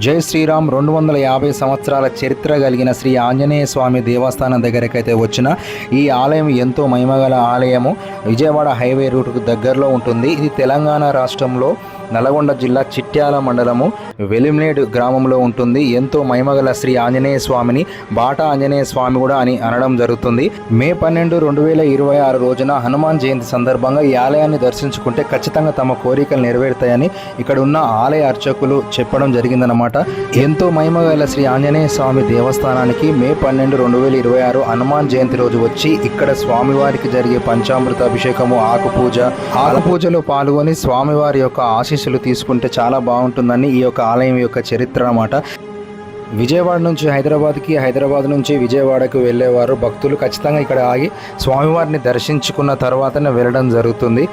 జై శ్రీరామ్ 250 సంవత్సరాల చరిత్ర కలిగిన శ్రీ ఆంజనేయ స్వామి దేవస్థానం దగ్గరకైతే వచ్చిన ఈ ఆలయం ఎంతో మహిమగల ఆలయము. విజయవాడ హైవే రూట్కు దగ్గరలో ఉంటుంది. ఇది తెలంగాణ రాష్ట్రంలో నల్గొండ జిల్లా చిట్యాల మండలము వెలిమినేడు గ్రామంలో ఉంటుంది. ఎంతో మహిమగల శ్రీ ఆంజనేయ స్వామిని బాటా ఆంజనేయ స్వామి కూడా అని అనడం జరుగుతుంది. మే 12, 2026 రోజున హనుమాన్ జయంతి సందర్భంగా ఈ ఆలయాన్ని దర్శించుకుంటే ఖచ్చితంగా తమ కోరికలు నెరవేరుతాయని ఇక్కడ ఉన్న ఆలయ అర్చకులు చెప్పడం జరిగిందన్నమాట. ఎంతో మహిమగల శ్రీ ఆంజనేయ స్వామి దేవస్థానానికి మే 12, 2026 హనుమాన్ జయంతి రోజు వచ్చి ఇక్కడ స్వామివారికి జరిగే పంచామృత అభిషేకము, ఆకు పూజలో పాల్గొని స్వామివారి యొక్క ఆశీస్సులు తీసుకుంటే చాలా బాగుంటుందని ఈ యొక్క ఆలయం యొక్క చరిత్ర అన్నమాట. విజయవాడ నుంచి హైదరాబాద్కి, హైదరాబాద్ నుంచి విజయవాడకు వెళ్ళేవారు భక్తులు ఖచ్చితంగా ఇక్కడ ఆగి స్వామివారిని దర్శించుకున్న తర్వాతనే వెళ్ళడం జరుగుతుంది.